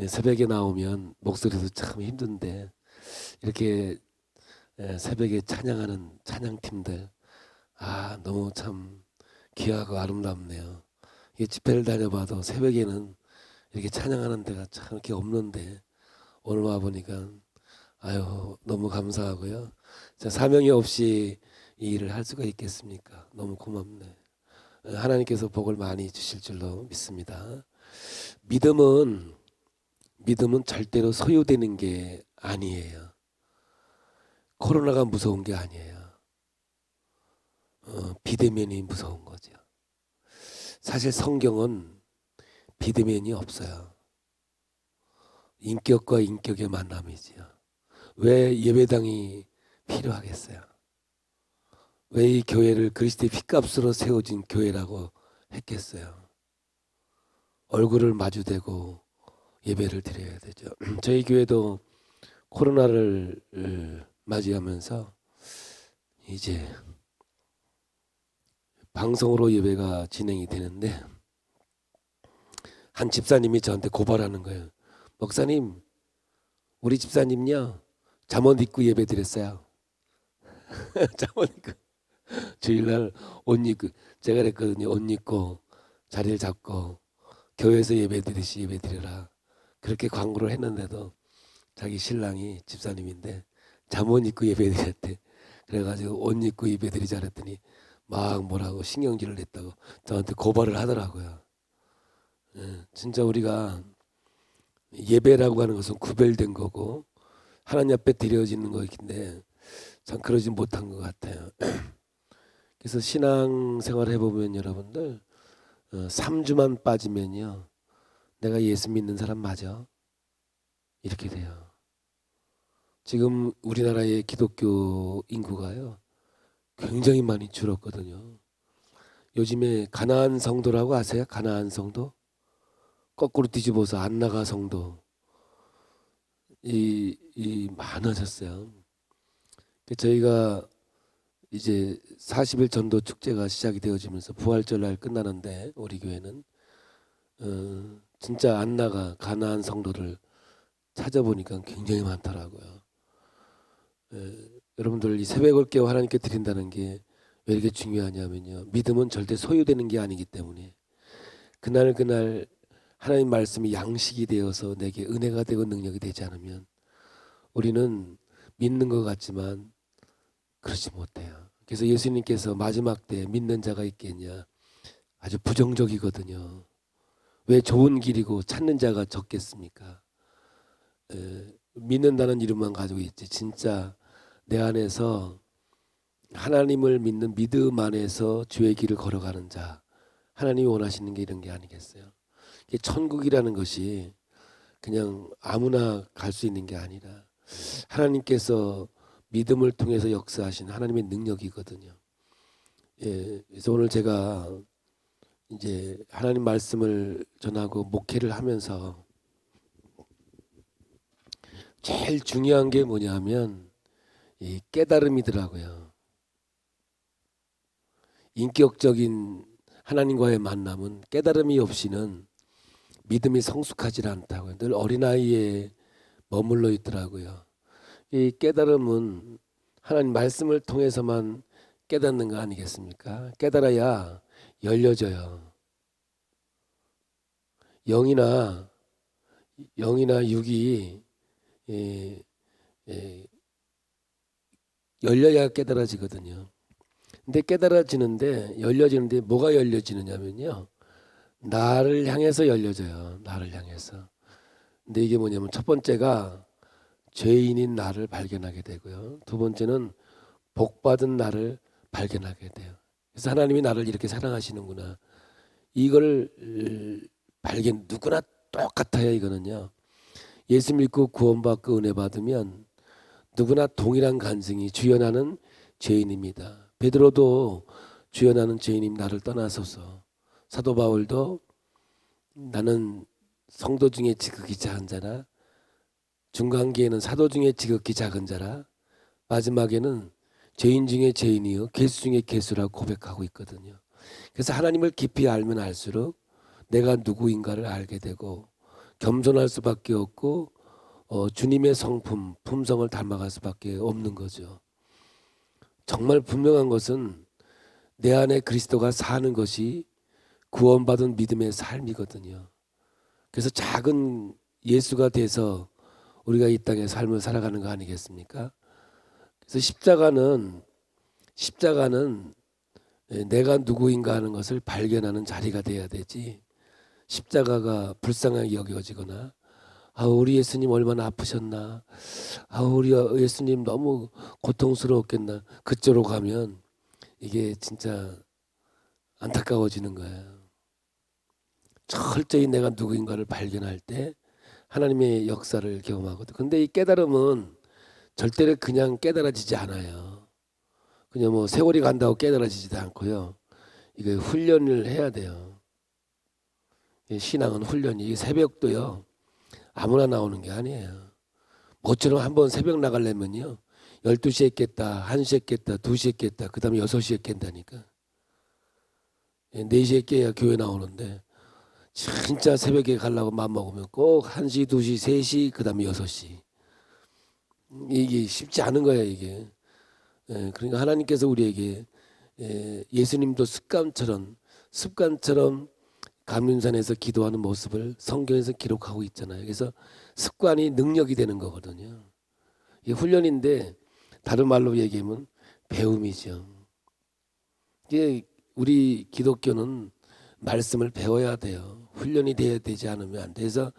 새벽에 나오면 목소리도 참 힘든데 이렇게 새벽에 찬양하는 찬양팀들 너무 참 귀하고 아름답네요. 이 집회를 다녀봐도 새벽에는 이렇게 찬양하는 데가 참 이렇게 없는데 오늘 와 보니까 너무 감사하고요. 사명이 없이 이 일을 할 수가 있겠습니까? 너무 고맙네. 하나님께서 복을 많이 주실 줄로 믿습니다. 믿음은 절대로 소유되는 게 아니에요. 코로나가 무서운 게 아니에요. 비대면이 무서운 거죠. 사실 성경은 비대면이 없어요. 인격과 인격의 만남이지요. 왜 예배당이 필요하겠어요? 왜 이 교회를 그리스도의 피값으로 세워진 교회라고 했겠어요? 얼굴을 마주대고 예배를 드려야 되죠. 저희 교회도 코로나를 맞이하면서 이제 방송으로 예배가 진행이 되는데 한 집사님이 저한테 고발하는 거예요. 목사님, 우리 집사님요 잠옷 입고 예배 드렸어요. 잠옷 입고 주일날 옷 입고 제가 그랬거든요. 옷 입고 자리를 잡고 교회에서 예배 드리시 예배 드려라 그렇게 광고를 했는데도 자기 신랑이 집사님인데 잠옷 입고 예배 드렸대. 그래가지고 옷 입고 예배 드리자 그랬더니 막 뭐라고 신경질을 냈다고 저한테 고발을 하더라고요. 진짜 우리가 예배라고 하는 것은 구별된 거고 하나님 앞에 드려지는 것인데 참 그러지 못한 것 같아요. 그래서 신앙생활 해보면 여러분들 3주만 빠지면요 내가 예수 믿는 사람 맞아? 이렇게 돼요. 지금 우리나라의 기독교 인구가요 굉장히 많이 줄었거든요. 요즘에 가나안 성도라고 아세요? 가나안 성도? 거꾸로 뒤집어서 안나가 성도 이 많아졌어요. 저희가 이제 40일 전도 축제가 시작이 되어지면서 부활절 날 끝나는데 우리 교회는 진짜 안나가 가나안 성도를 찾아보니까 굉장히 많더라고요. 여러분들 이 새벽을 깨워 하나님께 드린다는 게 왜 이렇게 중요하냐면요. 믿음은 절대 소유되는 게 아니기 때문에 그날 하나님 말씀이 양식이 되어서 내게 은혜가 되고 능력이 되지 않으면 우리는 믿는 것 같지만 그렇지 못해요. 그래서 예수님께서 마지막 때 믿는 자가 있겠냐 아주 부정적이거든요. 왜 좋은 길이고 찾는 자가 적겠습니까? 믿는다는 이름만 가지고 있지 진짜 내 안에서 하나님을 믿는 믿음 안에서 주의 길을 걸어가는 자 하나님이 원하시는 게 이런 게 아니겠어요? 천국이라는 것이 그냥 아무나 갈 수 있는 게 아니라 하나님께서 믿음을 통해서 역사하신 하나님의 능력이거든요. 그래서 오늘 제가 이제 하나님 말씀을 전하고 목회를 하면서 제일 중요한 게 뭐냐면 이 깨달음이더라고요. 인격적인 하나님과의 만남은 깨달음이 없이는 믿음이 성숙하지 않다고요. 늘 어린아이에 머물러 있더라고요. 이 깨달음은 하나님 말씀을 통해서만 깨닫는 거 아니겠습니까? 깨달아야 열려져요. 영이나 육이 열려야 깨달아지거든요. 근데 깨달아지는데 열려지는데 뭐가 열려지느냐면요. 나를 향해서 열려져요. 나를 향해서. 근데 이게 뭐냐면 첫 번째가 죄인인 나를 발견하게 되고요. 두 번째는 복받은 나를 발견하게 돼요. 그래서 하나님이 나를 이렇게 사랑하시는구나. 이걸 발견 누구나 똑같아요. 이거는요. 예수 믿고 구원받고 은혜 받으면 누구나 동일한 간증이 주여 나는 죄인입니다. 베드로도 주여 나는 죄인임 나를 떠나소서. 사도 바울도 나는 성도 중에 지극히 작은 자라 중간기에는 사도 중에 지극히 작은 자라 마지막에는 죄인 중에 죄인이요 괴수 중에 괴수라고 고백하고 있거든요. 그래서 하나님을 깊이 알면 알수록 내가 누구인가를 알게 되고 겸손할 수밖에 없고 주님의 성품, 품성을 닮아갈 수밖에 없는 거죠. 정말 분명한 것은 내 안에 그리스도가 사는 것이 구원받은 믿음의 삶이거든요. 그래서 작은 예수가 돼서 우리가 이 땅의 삶을 살아가는 거 아니겠습니까? 그래서 십자가는 내가 누구인가 하는 것을 발견하는 자리가 돼야 되지, 십자가가 불쌍하게 여겨지거나 우리 예수님 얼마나 아프셨나, 우리 예수님 너무 고통스러웠겠나, 그쪽으로 가면 이게 진짜 안타까워지는 거예요. 철저히 내가 누구인가를 발견할 때 하나님의 역사를 경험하거든. 근데 이 깨달음은 절대로 그냥 깨달아지지 않아요. 그냥 뭐 세월이 간다고 깨달아지지도 않고요. 이게 훈련을 해야 돼요. 신앙은 훈련이, 이 새벽도요 아무나 나오는 게 아니에요. 모처럼 한번 새벽 나가려면요 12시에 깼다, 1시에 깼다, 2시에 깼다, 그 다음에 6시에 깬다니까. 4시에 깨야 교회 나오는데 진짜 새벽에 가려고 마음먹으면 꼭 1시, 2시, 3시, 그 다음에 6시. 이게 쉽지 않은 거야 이게. 그러니까 하나님께서 우리에게 예수님도 습관처럼 감림산에서 기도하는 모습을 성경에서 기록하고 있잖아요. 그래서 습관이 능력이 되는 거거든요. 이게 훈련인데 다른 말로 얘기하면 배움이죠. 이게 우리 기독교는 말씀을 배워야 돼요. 훈련이 돼야 되지 않으면 안 돼서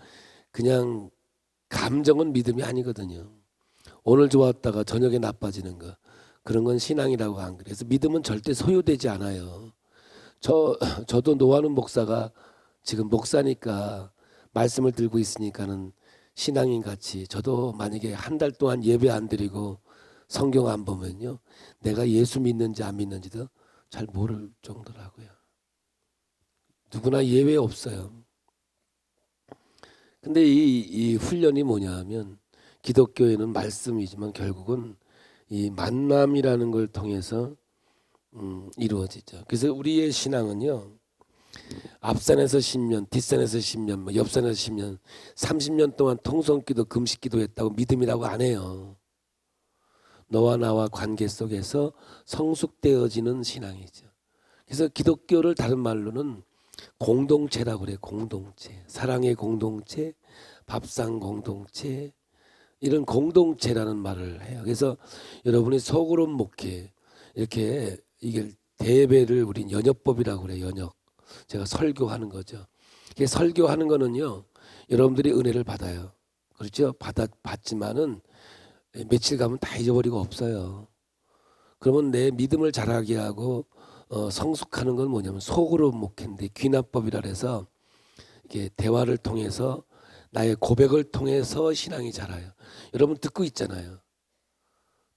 그냥 감정은 믿음이 아니거든요. 오늘 좋았다가 저녁에 나빠지는 거, 그런 건 신앙이라고 안 그래요. 그래서 믿음은 절대 소유되지 않아요. 저도 노하는 목사가 지금 목사니까 말씀을 들고 있으니까는 신앙인 같이, 저도 만약에 한 달 동안 예배 안 드리고 성경 안 보면요 내가 예수 믿는지 안 믿는지도 잘 모를 정도라고요. 누구나 예외 없어요. 근데 이 훈련이 뭐냐 하면 기독교에는 말씀이지만 결국은 이 만남이라는 걸 통해서 이루어지죠. 그래서 우리의 신앙은요 앞산에서 10년, 뒷산에서 10년, 뭐 옆산에서 10년, 30년 동안 통성기도 금식기도 했다고 믿음이라고 안 해요. 너와 나와 관계 속에서 성숙되어지는 신앙이죠. 그래서 기독교를 다른 말로는 공동체라고 그래요. 공동체, 사랑의 공동체, 밥상 공동체, 이런 공동체라는 말을 해요. 그래서 여러분이 소그룹 목회, 이렇게 이게 대배를 우린 연역법이라고 그래요. 연역. 제가 설교하는 거죠. 이게 설교하는 거는요 여러분들이 은혜를 받아요. 그렇죠? 받지만은 며칠 가면 다 잊어버리고 없어요. 그러면 내 믿음을 자라게 하고 성숙하는 건 뭐냐면 소그룹 목회인데, 귀납법이라 해서 이게 대화를 통해서 나의 고백을 통해서 신앙이 자라요. 여러분 듣고 있잖아요.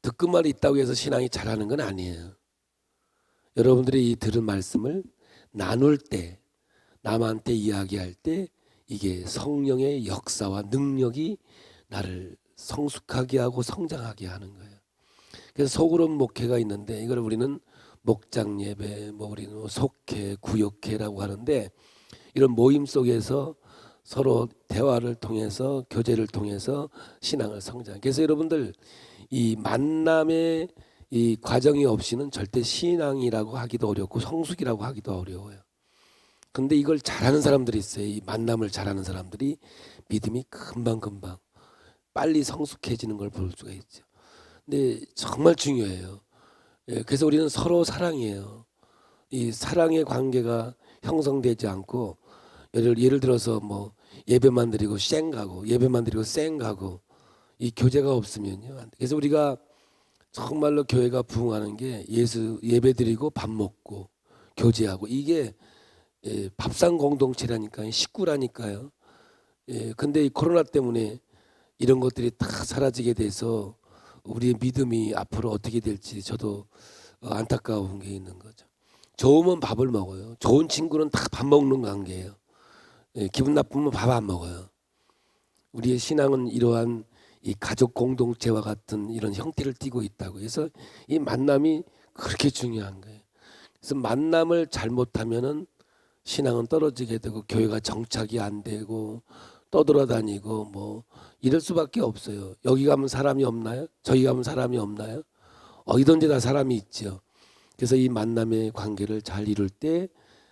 듣고만 있다고 해서 신앙이 자라는 건 아니에요. 여러분들이 이 들은 말씀을 나눌 때, 남한테 이야기할 때 이게 성령의 역사와 능력이 나를 성숙하게 하고 성장하게 하는 거예요. 그래서 소그룹 목회가 있는데 이걸 우리는 목장 예배, 뭐 우리는 속회, 구역회라고 하는데, 이런 모임 속에서 서로 대화를 통해서 교제를 통해서 신앙을 성장. 그래서 여러분들 이 만남의 이 과정이 없이는 절대 신앙이라고 하기도 어렵고 성숙이라고 하기도 어려워요. 근데 이걸 잘하는 사람들이 있어요. 이 만남을 잘하는 사람들이 믿음이 금방금방 빨리 성숙해지는 걸 볼 수가 있죠. 근데 정말 중요해요. 그래서 우리는 서로 사랑이에요. 이 사랑의 관계가 형성되지 않고 예를 들어서 뭐 예배만 드리고 쌩 가고, 예배만 드리고 쌩 가고, 이 교제가 없으면요. 그래서 우리가 정말로 교회가 부흥하는 게 예배 드리고 밥 먹고 교제하고, 이게 밥상 공동체라니까요. 식구라니까요. 근데 이 코로나 때문에 이런 것들이 다 사라지게 돼서 우리의 믿음이 앞으로 어떻게 될지 저도 안타까운 게 있는 거죠. 좋으면 밥을 먹어요. 좋은 친구는 다 밥 먹는 관계예요. 기분 나쁘면 밥 안 먹어요. 우리의 신앙은 이러한 이 가족 공동체와 같은 이런 형태를 띠고 있다고 해서 이 만남이 그렇게 중요한 거예요. 그래서 만남을 잘못하면은 신앙은 떨어지게 되고 교회가 정착이 안 되고 떠돌아다니고 뭐 이럴 수밖에 없어요. 여기 가면 사람이 없나요? 저기 가면 사람이 없나요? 어디든지 다 사람이 있죠. 그래서 이 만남의 관계를 잘 이룰 때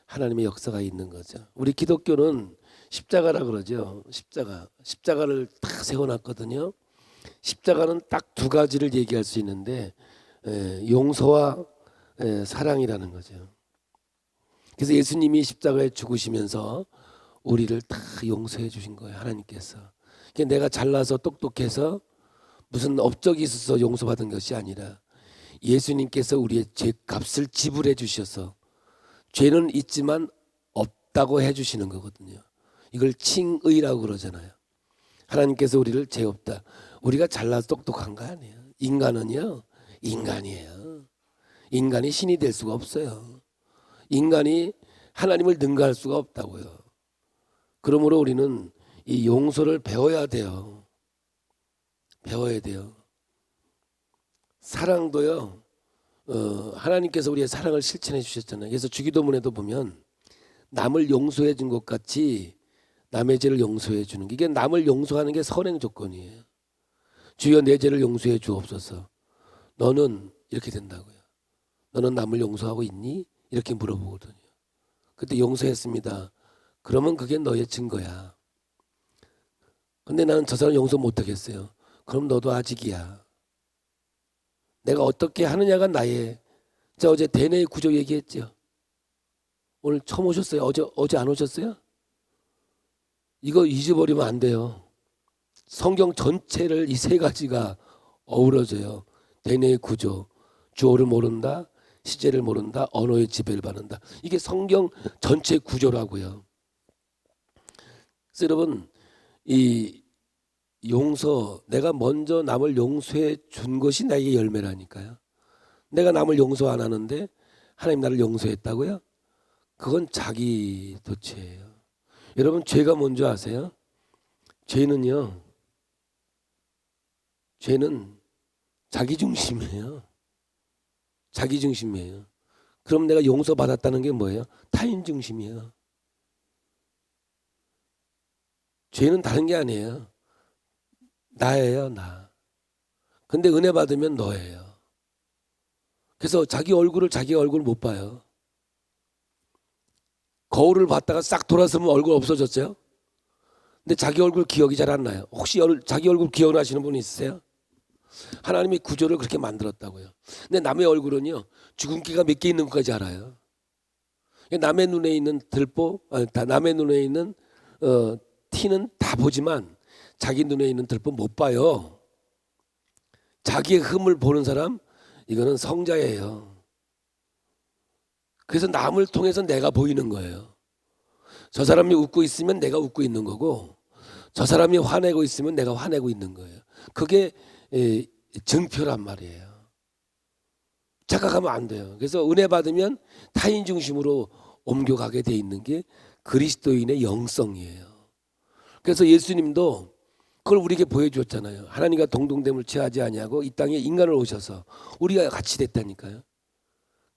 하나님의 역사가 있는 거죠. 우리 기독교는 십자가라 그러죠. 십자가를 딱 세워놨거든요. 십자가는 딱 두 가지를 얘기할 수 있는데 용서와 사랑이라는 거죠. 그래서 예수님이 십자가에 죽으시면서 우리를 다 용서해 주신 거예요. 하나님께서. 그러니까 내가 잘나서 똑똑해서 무슨 업적이 있어서 용서받은 것이 아니라 예수님께서 우리의 죄값을 지불해 주셔서 죄는 있지만 없다고 해 주시는 거거든요. 이걸 칭의라고 그러잖아요. 하나님께서 우리를 죄 없다. 우리가 잘나서 똑똑한 거 아니에요. 인간은요. 인간이에요. 인간이 신이 될 수가 없어요. 인간이 하나님을 능가할 수가 없다고요. 그러므로 우리는 이 용서를 배워야 돼요. 배워야 돼요. 사랑도요. 하나님께서 우리의 사랑을 실천해 주셨잖아요. 그래서 주기도문에도 보면 남을 용서해 준 것 같이 남의 죄를 용서해 주는 게, 이게 남을 용서하는 게 선행 조건이에요. 주여 내 죄를 용서해 주옵소서. 너는 이렇게 된다고요. 너는 남을 용서하고 있니? 이렇게 물어보거든요. 그때 용서했습니다. 그러면 그게 너의 증거야. 근데 나는 저 사람 용서 못하겠어요. 그럼 너도 아직이야. 내가 어떻게 하느냐가 나의. 자, 어제 대뇌 구조 얘기했죠. 오늘 처음 오셨어요? 어제 안 오셨어요? 이거 잊어버리면 안 돼요. 성경 전체를 이 세 가지가 어우러져요. 대뇌 구조, 주어를 모른다, 시제를 모른다, 언어의 지배를 받는다. 이게 성경 전체 구조라고요. 그래서 여러분, 이 용서, 내가 먼저 남을 용서해 준 것이 나에게 열매라니까요. 내가 남을 용서 안 하는데 하나님 나를 용서했다고요? 그건 자기 도취예요. 여러분, 죄가 뭔지 아세요? 죄는 자기 중심이에요. 자기 중심이에요. 그럼 내가 용서받았다는 게 뭐예요? 타인 중심이에요. 죄는 다른 게 아니에요. 나예요, 나. 근데 은혜 받으면 너예요. 그래서 자기 얼굴 못 봐요. 거울을 봤다가 싹 돌아서면 얼굴 없어졌어요? 근데 자기 얼굴 기억이 잘 안 나요. 혹시 자기 얼굴 기억나시는 분 있으세요? 하나님이 구조를 그렇게 만들었다고요. 근데 남의 얼굴은요, 주근깨가 몇 개 있는 것까지 알아요. 남의 눈에 있는 남의 눈에 있는 티는 다 보지만 자기 눈에 있는 들보 못 봐요. 자기의 흠을 보는 사람, 이거는 성자예요. 그래서 남을 통해서 내가 보이는 거예요. 저 사람이 웃고 있으면 내가 웃고 있는 거고, 저 사람이 화내고 있으면 내가 화내고 있는 거예요. 그게 증표란 말이에요. 착각하면 안 돼요. 그래서 은혜 받으면 타인 중심으로 옮겨가게 돼 있는 게 그리스도인의 영성이에요. 그래서 예수님도 그걸 우리에게 보여주었잖아요. 하나님과 동등됨을 취하지 아니하고 이 땅에 인간을 오셔서 우리가 같이 됐다니까요.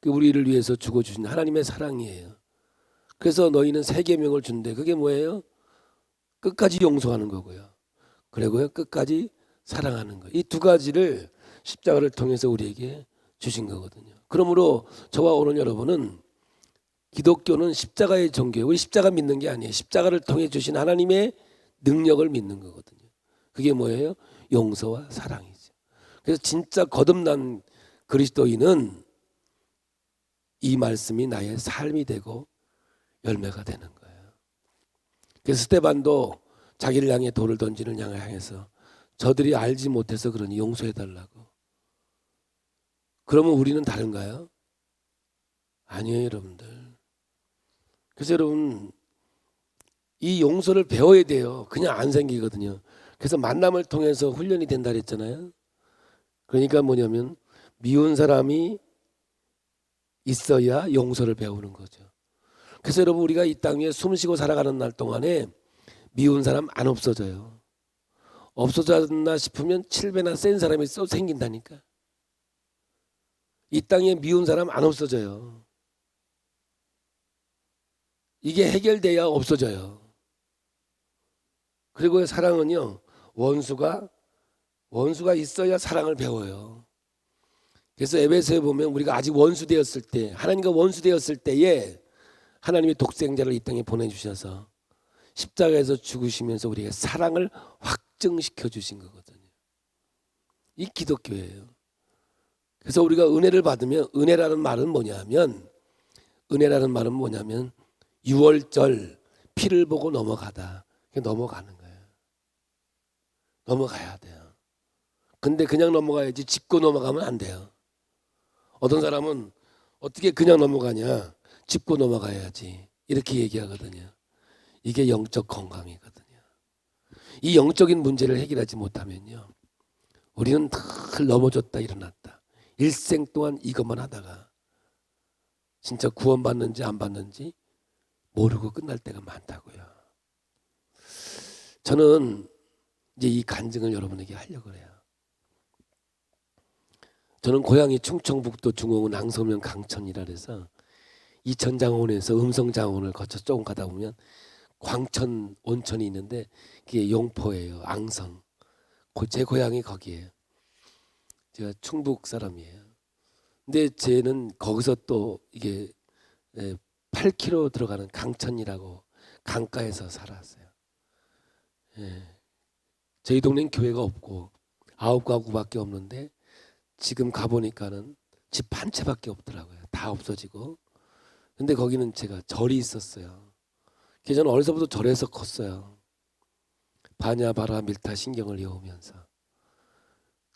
우리를 위해서 죽어주신 하나님의 사랑이에요. 그래서 너희는 세 계명을 준대. 그게 뭐예요? 끝까지 용서하는 거고요. 그리고요, 끝까지 사랑하는 거. 이 두 가지를 십자가를 통해서 우리에게 주신 거거든요. 그러므로 저와 오늘 여러분은, 기독교는 십자가의 종교예요. 우리 십자가 믿는 게 아니에요. 십자가를 통해 주신 하나님의 능력을 믿는 거거든요. 그게 뭐예요? 용서와 사랑이죠. 그래서 진짜 거듭난 그리스도인은 이 말씀이 나의 삶이 되고 열매가 되는 거예요. 그래서 스데반도 자기를 향해 돌을 던지는 양을 향해서 저들이 알지 못해서 그러니 용서해달라고. 그러면 우리는 다른가요? 아니에요, 여러분들. 그래서 여러분, 이 용서를 배워야 돼요. 그냥 안 생기거든요. 그래서 만남을 통해서 훈련이 된다 그랬잖아요. 그러니까 뭐냐면 미운 사람이 있어야 용서를 배우는 거죠. 그래서 여러분, 우리가 이 땅 위에 숨쉬고 살아가는 날 동안에 미운 사람 안 없어져요. 없어졌나 싶으면 7배나 센 사람이 또 생긴다니까. 이 땅에 미운 사람 안 없어져요. 이게 해결돼야 없어져요. 그리고 사랑은요, 원수가 있어야 사랑을 배워요. 그래서 에베소에 보면 우리가 아직 원수 되었을 때, 하나님과 원수 되었을 때에 하나님이 독생자를 이 땅에 보내주셔서 십자가에서 죽으시면서 우리에게 사랑을 확증시켜 주신 거거든요. 이 기독교예요. 그래서 우리가 은혜를 받으면, 은혜라는 말은 뭐냐면 6월절 피를 보고 넘어가다. 넘어가는 거예요. 넘어가야 돼요. 근데 그냥 넘어가야지 짚고 넘어가면 안 돼요. 어떤 사람은 어떻게 그냥 넘어가냐, 짚고 넘어가야지 이렇게 얘기하거든요. 이게 영적 건강이거든요. 이 영적인 문제를 해결하지 못하면요, 우리는 늘 넘어졌다 일어났다, 일생 동안 이것만 하다가 진짜 구원받는지 안 받는지 모르고 끝날 때가 많다고요. 저는 이제 이 간증을 여러분에게 하려고 해요. 저는 고향이 충청북도 중흥은 앙서면 강천이라 해서 이천장원에서 음성장원을 거쳐 조금 가다 보면 광천 온천이 있는데 그게 용포예요. 앙성. 제 고향이 거기예요. 제가 충북 사람이에요. 근데 쟤는 거기서 또 이게 8km 들어가는 강천이라고 강가에서 살았어요. 저희 동네는 교회가 없고 9가구밖에 없는데 지금 가보니까는 집 한 채밖에 없더라고요. 다 없어지고. 근데 거기는 제가 절이 있었어요. 그래서 저는 어려서부터 절에서 컸어요. 바냐 바라 밀타 신경을 외우면서.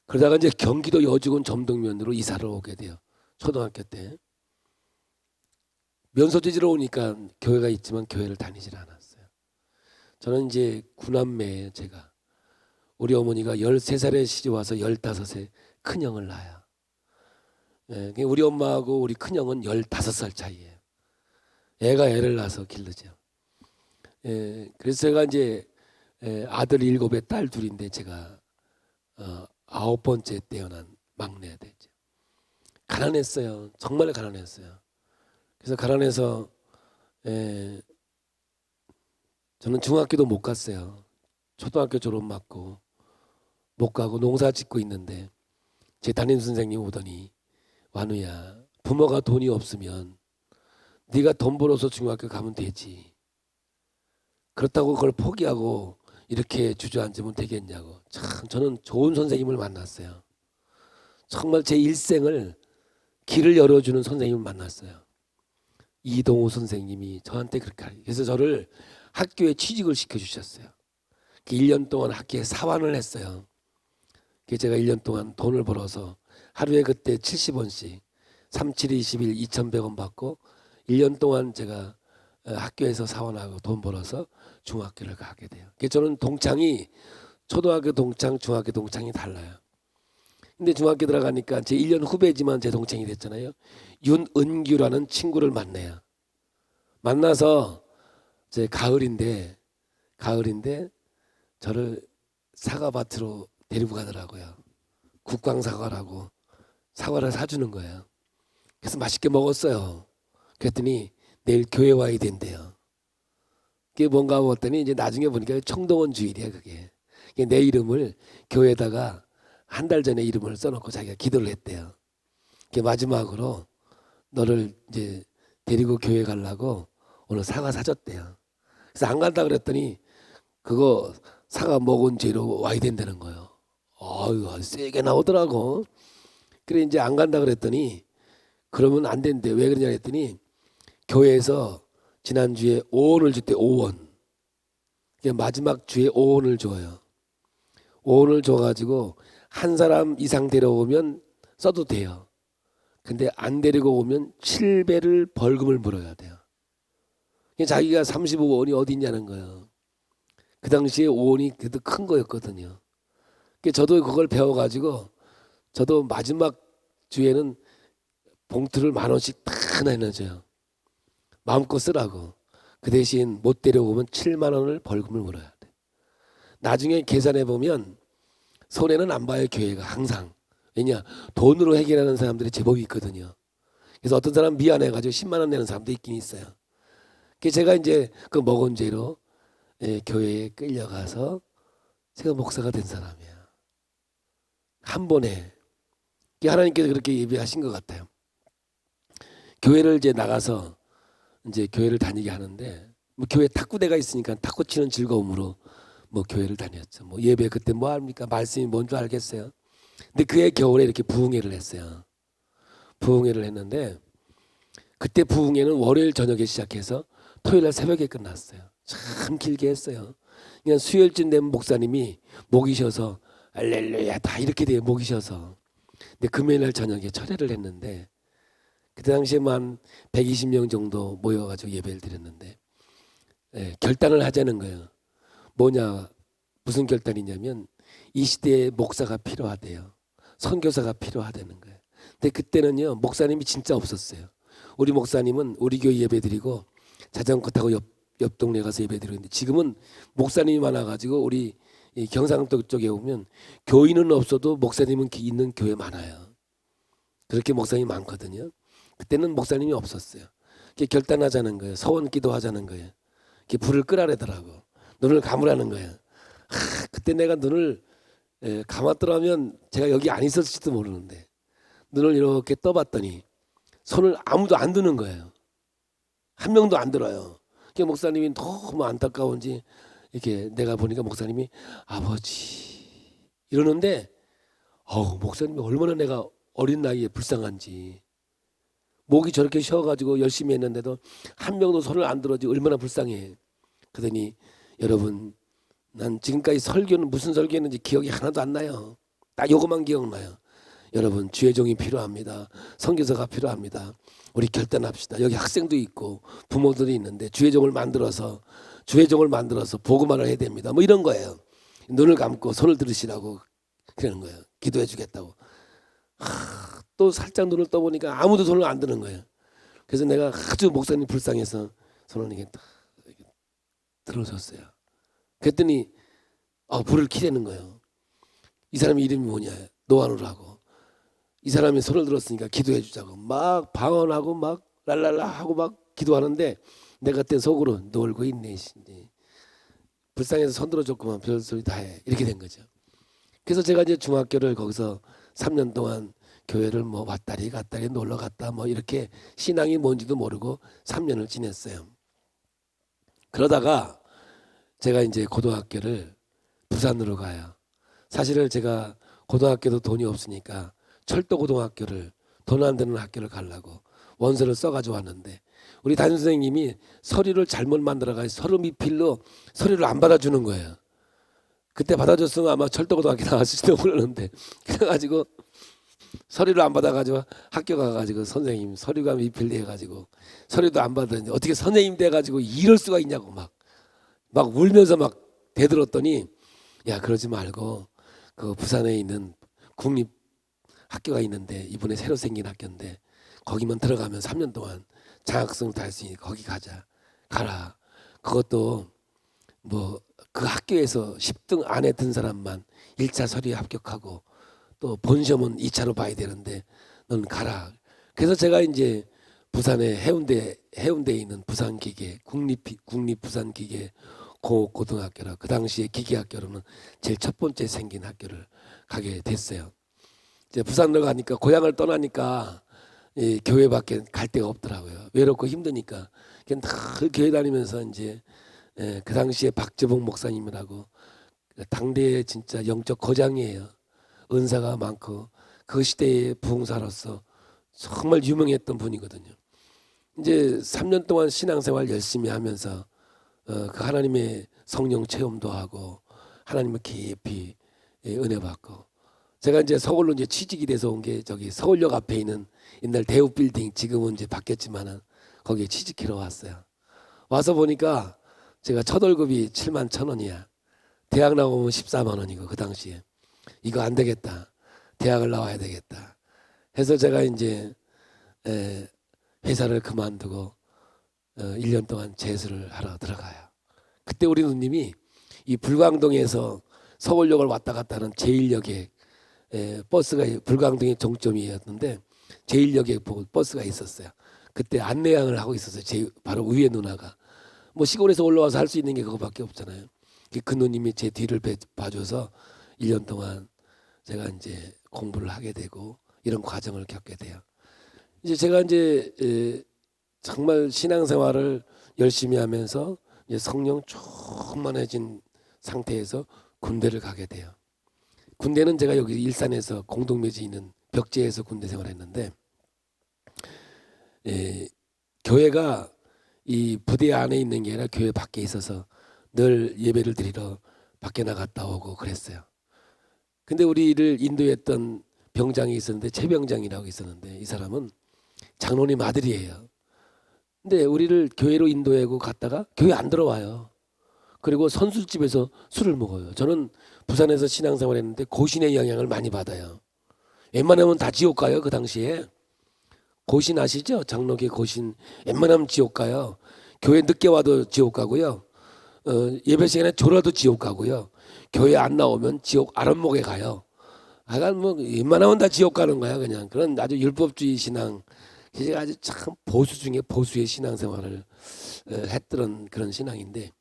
그러다가 이제 경기도 여주군 점등면으로 이사를 오게 돼요. 초등학교 때. 면소재지로 오니까 교회가 있지만 교회를 다니질 않았어요. 저는 이제 9남매예요. 제가. 우리 어머니가 13살에 시집 와서 15세 큰형을 낳아요. 우리 엄마하고 우리 큰형은 15살 차이예요. 애가 애를 낳아서 길르죠. 그래서 제가 이제 아들 7에 딸 2인데 제가 9번째 태어난 막내가 됐죠. 가난했어요. 정말 가난했어요. 그래서 가난해서 저는 중학교도 못 갔어요. 초등학교 졸업 맞고 못 가고 농사 짓고 있는데 제 담임 선생님 오더니, 완우야, 부모가 돈이 없으면 네가 돈 벌어서 중학교 가면 되지. 그렇다고 그걸 포기하고 이렇게 주저앉으면 되겠냐고. 참 저는 좋은 선생님을 만났어요. 정말 제 일생을 길을 열어주는 선생님을 만났어요. 이동우 선생님이 저한테 그렇게 하래요. 그래서 저를 학교에 취직을 시켜주셨어요. 1년 동안 학교에 사원을 했어요. 제가 1년 동안 돈을 벌어서 하루에 그때 70원씩 37, 21, 2,100원 받고 1년 동안 제가 학교에서 사원하고 돈 벌어서 중학교를 가게 돼요. 저는 동창이 초등학교 동창, 중학교 동창이 달라요. 근데 중학교 들어가니까 제 1년 후배지만 제 동창이 됐잖아요. 윤은규라는 친구를 만나요. 만나서 제 가을인데 저를 사과밭으로 데리고 가더라고요. 국광사과라고 사과를 사주는 거예요. 그래서 맛있게 먹었어요. 그랬더니 내일 교회 와야 된대요. 그게 뭔가 봤더니 이제 나중에 보니까 청동원 주일이야 그게. 내 이름을 교회에다가 한 달 전에 이름을 써놓고 자기가 기도를 했대요. 마지막으로 너를 이제 데리고 교회 가려고 오늘 사과 사줬대요. 그래서 안 간다 그랬더니 그거 사과 먹은 죄로 와야 된다는 거예요. 아유, 세게 나오더라고. 그래 이제 안 간다 그랬더니 그러면 안 된대. 왜 그러냐 했더니 교회에서 지난주에 5원을 줬대. 5원. 마지막 주에 5원을 줘요. 5원을 줘가지고 한 사람 이상 데려오면 써도 돼요. 근데 안 데리고 오면 7배를 벌금을 물어야 돼요. 자기가 35원이 어디 있냐는 거예요. 그 당시에 5원이 그래도 큰 거였거든요. 저도 그걸 배워가지고 저도 마지막 주에는 봉투를 10,000원씩 다 내놔줘요. 마음껏 쓰라고. 그 대신 못 데려오면 7만 원을 벌금을 물어야 돼. 나중에 계산해 보면 손해는 안 봐요. 교회가 항상. 왜냐, 돈으로 해결하는 사람들이 제법 있거든요. 그래서 어떤 사람 미안해가지고 10만 원 내는 사람도 있긴 있어요. 그래서 제가 이제 그 먹은 죄로 교회에 끌려가서 제가 목사가 된 사람이야. 한 번에. 하나님께서 그렇게 예비하신 것 같아요. 교회를 이제 나가서 이제 교회를 다니게 하는데 뭐 교회 탁구대가 있으니까 탁구 치는 즐거움으로 뭐 교회를 다녔죠. 뭐 예배 그때 뭐 합니까? 말씀이 뭔 줄 알겠어요. 근데 그해 겨울에 이렇게 부흥회를 했어요. 부흥회를 했는데 그때 부흥회는 월요일 저녁에 시작해서 토요일 날 새벽에 끝났어요. 참 길게 했어요. 그냥 수요일쯤 되면 목사님이 목이 쉬어서 알렐루야 다 이렇게 돼요. 목이 쉬어서. 근데 금요일 날 저녁에 철회를 했는데 그때 당시에만 120명 정도 모여가지고 예배를 드렸는데 결단을 하자는 거예요. 뭐냐 무슨 결단이냐면 이 시대에 목사가 필요하대요. 선교사가 필요하다는 거예요. 근데 그때는요 목사님이 진짜 없었어요. 우리 목사님은 우리 교회 예배 드리고 자전거 타고 옆 동네 가서 예배 드리는데 지금은 목사님이 많아가지고 우리 경상도 쪽에 오면 교인은 없어도 목사님은 있는 교회 많아요. 그렇게 목사님이 많거든요. 그때는 목사님이 없었어요. 결단하자는 거예요. 서원 기도하자는 거예요. 불을 끄라래더라고. 눈을 감으라는 거예요. 그때 내가 눈을 감았더라면 제가 여기 안 있었을지도 모르는데 눈을 이렇게 떠봤더니 손을 아무도 안 드는 거예요. 한 명도 안 들어요. 목사님이 너무 안타까운지 이렇게 내가 보니까 목사님이 아버지 이러는데 목사님이 얼마나 내가 어린 나이에 불쌍한지 목이 저렇게 쉬어가지고 열심히 했는데도 한 명도 손을 안 들어지 얼마나 불쌍해. 그러더니 여러분 난 지금까지 설교는 무슨 설교했는지 기억이 하나도 안 나요. 딱 요것만 기억나요. 여러분 주의 종이 필요합니다. 선교사가 필요합니다. 우리 결단합시다. 여기 학생도 있고 부모들이 있는데 주의 종을 만들어서 복음화를 해야 됩니다. 뭐 이런 거예요. 눈을 감고 손을 들으시라고 그러는 거예요. 기도해 주겠다고. 또 살짝 눈을 떠보니까 아무도 손을 안 드는 거예요. 그래서 내가 아주 목사님 불쌍해서 손을 이렇게 들어줬어요. 그랬더니 불을 켜려는 거예요. 이 사람의 이름이 뭐냐? 노아누라고. 이 사람이 손을 들었으니까 기도해 주자고 막 방언하고 막 랄랄라 하고 막 기도하는데 내가 그때 속으로 놀고 있네. 불쌍해서 손 들어줬구만 별소리 다 해. 이렇게 된 거죠. 그래서 제가 이제 중학교를 거기서 3년 동안 교회를 뭐 왔다리 갔다리 놀러 갔다 뭐 이렇게 신앙이 뭔지도 모르고 3년을 지냈어요. 그러다가 제가 이제 고등학교를 부산으로 가요. 사실은 제가 고등학교도 돈이 없으니까 철도고등학교를 돈 안 드는 학교를 가려고 원서를 써가지고 왔는데 우리 담임선생님이 서류를 잘못 만들어가지고 서류 미필로 서류를 안 받아주는 거예요. 그때 받아줬으면 아마 철도고등학교 나왔을지도 모르는데 그래가지고 서류를 안 받아가지고 학교 가가지고 선생님 서류가 미필돼가지고 서류도 안 받았는데 어떻게 선생님 돼가지고 이럴 수가 있냐고 막 울면서 막 대들었더니 야 그러지 말고 그 부산에 있는 국립 학교가 있는데 이번에 새로 생긴 학교인데 거기만 들어가면 3년 동안 장학금을 탈 수 있으니까 거기 가라. 그것도 뭐 그 학교에서 10등 안에 든 사람만 1차 서류에 합격하고 또 본시험은 2차로 봐야 되는데 넌 가라. 그래서 제가 이제 부산의 해운대에 있는 부산기계 국립부산기계 고등학교라 그 당시에 기계학교로는 제일 첫 번째 생긴 학교를 가게 됐어요. 이제 부산으로 가니까 고향을 떠나니까 교회밖에 갈 데가 없더라고요. 외롭고 힘드니까 그냥 늘 교회 다니면서 이제 그 당시에 박재봉 목사님이라고 당대의 진짜 영적 거장이에요. 은사가 많고 그 시대의 부흥사로서 정말 유명했던 분이거든요. 이제 3년 동안 신앙생활 열심히 하면서 그 하나님의 성령 체험도 하고 하나님을 깊이 은혜 받고 제가 이제 서울로 이제 취직이 돼서 온 게 저기 서울역 앞에 있는 옛날 대우 빌딩 지금은 이제 바뀌었지만은 거기에 취직하러 왔어요. 와서 보니까 제가 첫 월급이 71,000원이야. 대학 나오면 14만 원이고 그 당시에 이거 안 되겠다. 대학을 나와야 되겠다. 해서 제가 이제 회사를 그만두고 1년 동안 재수를 하러 들어가요. 그때 우리 누님이 이 불광동에서 서울역을 왔다 갔다 하는 제1역에 버스가 불광동의 종점이었는데 제1역에 버스가 있었어요. 그때 안내양을 하고 있었어요. 바로 위에 누나가. 뭐 시골에서 올라와서 할 수 있는 게 그거밖에 없잖아요. 그 누님이 제 뒤를 봐줘서 1년 동안 제가 이제 공부를 하게 되고 이런 과정을 겪게 돼요. 이제 제가 이제 정말 신앙생활을 열심히 하면서 이제 성령 충만해진 상태에서 군대를 가게 돼요. 군대는 제가 여기 일산에서 공동묘지 있는 벽지에서 군대 생활했는데 교회가 이 부대 안에 있는 게 아니라 교회 밖에 있어서 늘 예배를 드리러 밖에 나갔다 오고 그랬어요. 근데 우리를 인도했던 병장이 있었는데 최병장이라고 있었는데 이 사람은 장로님 아들이에요. 근데 우리를 교회로 인도하고 갔다가 교회 안 들어와요. 그리고 선술집에서 술을 먹어요. 저는 부산에서 신앙생활했는데 고신의 영향을 많이 받아요. 웬만하면 다 지옥 가요. 그 당시에 고신 아시죠? 장로계 고신 웬만하면 지옥 가요. 교회 늦게 와도 지옥 가고요. 예배 시간에 졸아도 지옥 가고요. 교회 안 나오면 지옥 아랫목에 가요. 하여간 뭐 웬만하면 다 지옥 가는 거야. 그냥 그런 아주 율법주의 신앙. 제가 아주 참 보수 중에 보수의 신앙생활을 했던 그런 신앙인데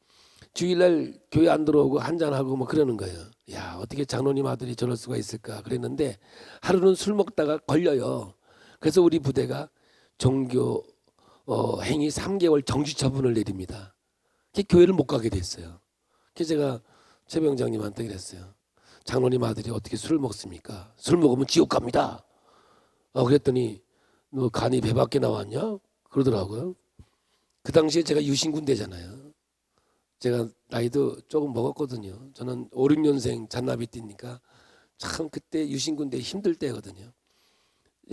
주일날 교회 안 들어오고 한잔하고 뭐 그러는 거예요. 야, 어떻게 장로님 아들이 저럴 수가 있을까 그랬는데 하루는 술 먹다가 걸려요. 그래서 우리 부대가 종교 행위 3개월 정지 처분을 내립니다. 교회를 못 가게 됐어요. 그래서 제가 최 병장님한테 그랬어요. 장로님 아들이 어떻게 술을 먹습니까? 술 먹으면 지옥 갑니다. 그랬더니 너 간이 배 밖에 나왔냐? 그러더라고요. 그 당시에 제가 유신군대잖아요. 제가 나이도 조금 먹었거든요. 저는 5, 6년생 잔나비띠니까 참 그때 유신군대 힘들 때거든요.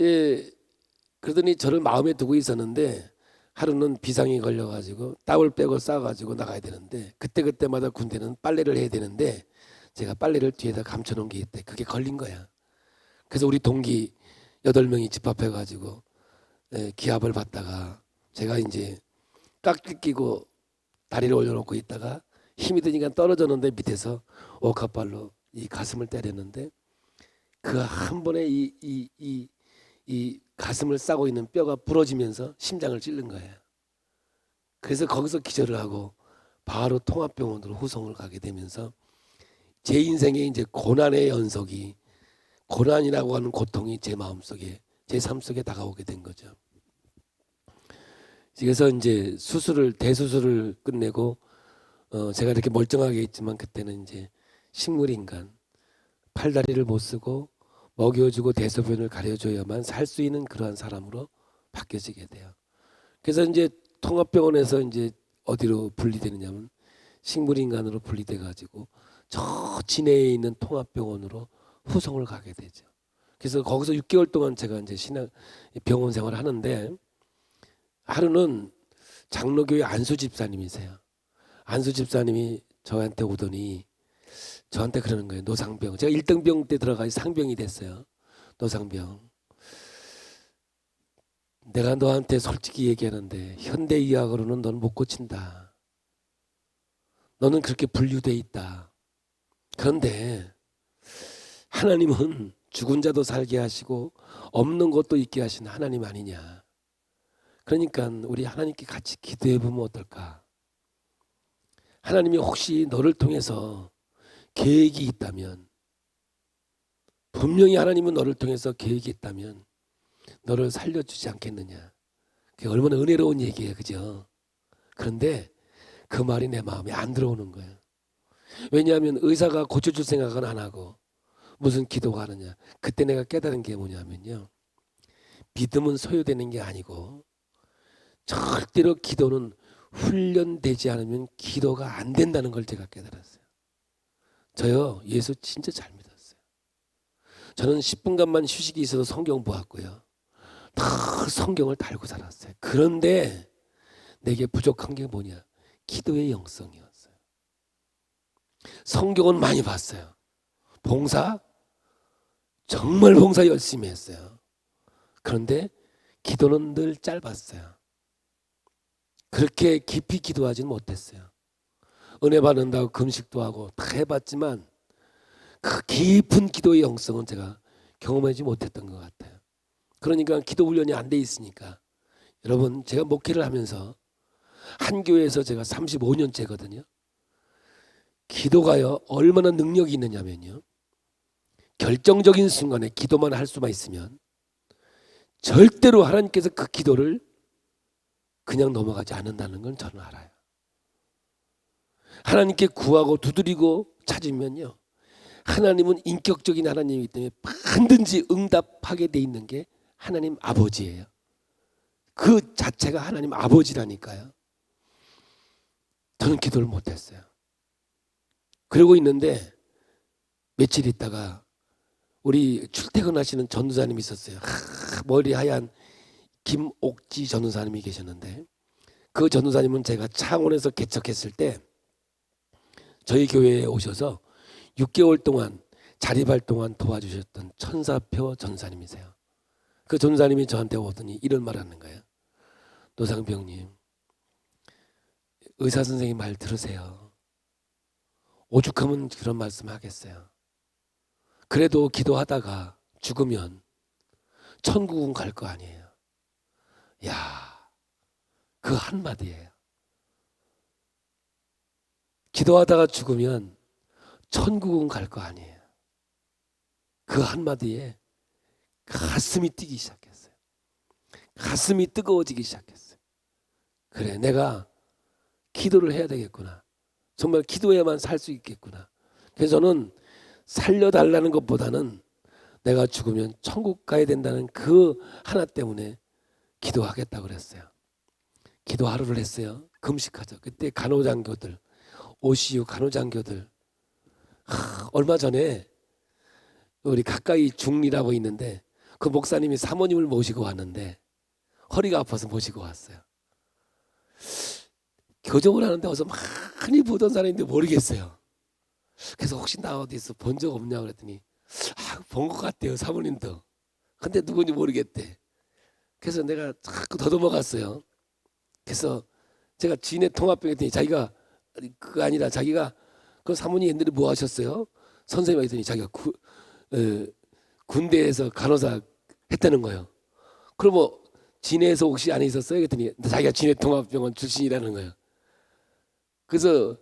예, 그러더니 저를 마음에 두고 있었는데 하루는 비상이 걸려가지고 땀을 빼고 싸가지고 나가야 되는데 그때마다 군대는 빨래를 해야 되는데 제가 빨래를 뒤에다 감춰놓은 게 있대. 그게 걸린 거야. 그래서 우리 동기 8명이 집합해가지고 기합을 받다가 제가 이제 깍지 끼고 다리를 올려놓고 있다가 힘이 드니까 떨어졌는데 밑에서 옥합발로 이 가슴을 때렸는데 그 한 번에 이 가슴을 싸고 있는 뼈가 부러지면서 심장을 찔른 거예요. 그래서 거기서 기절을 하고 바로 통합병원으로 후송을 가게 되면서 제 인생에 이제 고난의 연속이 고난이라고 하는 고통이 제 마음속에 제 삶 속에 다가오게 된 거죠. 그래서 이제 대수술을 끝내고 제가 이렇게 멀쩡하게 있지만 그때는 이제 식물인간 팔다리를 못 쓰고 먹여주고 대소변을 가려줘야만 살 수 있는 그러한 사람으로 바뀌어지게 돼요. 그래서 이제 통합병원에서 이제 어디로 분리되느냐면 식물인간으로 분리돼 가지고 저 진해에 있는 통합병원으로 후송을 가게 되죠. 그래서 거기서 6개월 동안 제가 이제 병원 생활을 하는데 하루는 장로교회 안수 집사님이세요. 안수 집사님이 저한테 오더니 저한테 그러는 거예요. 노상병. 제가 1등병 때 들어가 상병이 됐어요. 노상병. 내가 너한테 솔직히 얘기하는데 현대의학으로는 넌 못 고친다. 너는 그렇게 분류돼 있다. 그런데 하나님은 죽은 자도 살게 하시고 없는 것도 있게 하시는 하나님 아니냐. 그러니까 우리 하나님께 같이 기도해 보면 어떨까? 하나님이 혹시 너를 통해서 계획이 있다면 분명히 하나님은 너를 통해서 계획이 있다면 너를 살려주지 않겠느냐. 그게 얼마나 은혜로운 얘기예요. 그죠? 그런데 그 말이 내 마음에 안 들어오는 거예요. 왜냐하면 의사가 고쳐줄 생각은 안 하고 무슨 기도가 하느냐. 그때 내가 깨달은 게 뭐냐면요. 믿음은 소유되는 게 아니고 절대로 기도는 훈련되지 않으면 기도가 안 된다는 걸 제가 깨달았어요. 저요 예수 진짜 잘 믿었어요. 저는 10분간만 휴식이 있어도 성경 보았고요. 다 성경을 달고 살았어요. 그런데 내게 부족한 게 뭐냐? 기도의 영성이었어요. 성경은 많이 봤어요. 봉사 정말 봉사 열심히 했어요. 그런데 기도는 늘 짧았어요. 그렇게 깊이 기도하지는 못했어요. 은혜 받는다고 금식도 하고 다 해봤지만 그 깊은 기도의 영성은 제가 경험하지 못했던 것 같아요. 그러니까 기도 훈련이 안 돼 있으니까 여러분 제가 목회를 하면서 한 교회에서 제가 35년째거든요. 기도가요 얼마나 능력이 있느냐면요, 결정적인 순간에 기도만 할 수만 있으면 절대로 하나님께서 그 기도를 그냥 넘어가지 않는다는 건 저는 알아요. 하나님께 구하고 두드리고 찾으면요, 하나님은 인격적인 하나님이기 때문에 반드시 응답하게 돼 있는 게 하나님 아버지예요. 그 자체가 하나님 아버지라니까요. 저는 기도를 못했어요. 그러고 있는데 며칠 있다가 우리 출퇴근하시는 전도사님이 있었어요. 머리 하얀 김옥지 전도사님이 계셨는데, 그 전도사님은 제가 창원에서 개척했을 때 저희 교회에 오셔서 6개월 동안 자립활동한 도와주셨던 천사표 전사님이세요. 그 전사님이 저한테 오더니 이런 말 하는 거예요. 노상병님, 의사 선생님 말 들으세요. 오죽하면 그런 말씀 하겠어요. 그래도 기도하다가 죽으면 천국은 갈 거 아니에요. 야, 그 한마디예요. 기도하다가 죽으면 천국은 갈 거 아니에요. 그 한마디에 가슴이 뛰기 시작했어요. 가슴이 뜨거워지기 시작했어요. 그래, 내가 기도를 해야 되겠구나. 정말 기도해야만 살 수 있겠구나. 그래서 저는 살려달라는 것보다는 내가 죽으면 천국 가야 된다는 그 하나 때문에 기도하겠다고 그랬어요. 기도 하루를 했어요. 금식하죠. 그때 간호장교들, OCU 간호장교들, 얼마 전에 우리 가까이 중리라고 있는데 그 목사님이 사모님을 모시고 왔는데 허리가 아파서 모시고 왔어요. 교정을 하는데 어서 많이 보던 사람인데 모르겠어요. 그래서 혹시 나 어디서 본 적 없냐 그랬더니 본 것 같대요, 사모님도. 근데 누군지 모르겠대. 그래서 내가 자꾸 더듬어갔어요. 그래서 제가 지인의 통화병 했더니 자기가 그거 아니라 자기가 그 사모님 옛날에 뭐 하셨어요? 선생님 했더니 자기가 군대에서 간호사 했다는 거예요. 그럼 뭐 진해에서 혹시 안에 있었어요? 그랬더니 자기가 진해통합병원 출신이라는 거예요. 그래서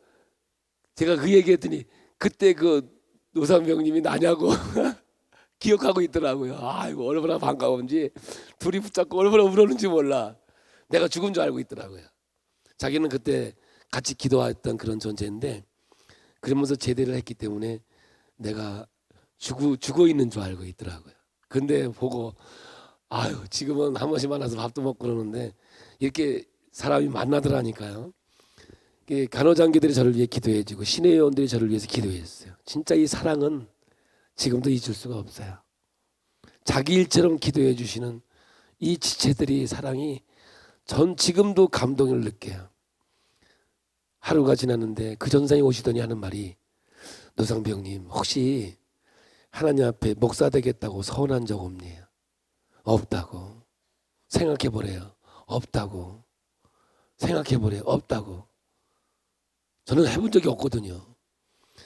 제가 그 얘기했더니 그때 그 노상병님이 나냐고 기억하고 있더라고요. 아이고 얼마나 반가운지, 둘이 붙잡고 얼마나 울었는지 몰라. 내가 죽은 줄 알고 있더라고요. 자기는 그때 같이 기도했던 그런 존재인데, 그러면서 제대를 했기 때문에 내가 죽어 있는 줄 알고 있더라고요. 근데 보고 아유 지금은 한 번씩 만나서 밥도 먹고 그러는데 이렇게 사람이 만나더라니까요. 간호장교들이 저를 위해 기도해주고 신의 요원들이 저를 위해서 기도했어요. 진짜 이 사랑은 지금도 잊을 수가 없어요. 자기 일처럼 기도해 주시는 이 지체들이 사랑이 전 지금도 감동을 느껴요. 하루가 지났는데 그 전사님이 오시더니 하는 말이, 노상병님 혹시 하나님 앞에 목사 되겠다고 서운한 적 없네요. 없다고. 생각해보래요. 없다고. 생각해보래요. 없다고. 저는 해본 적이 없거든요.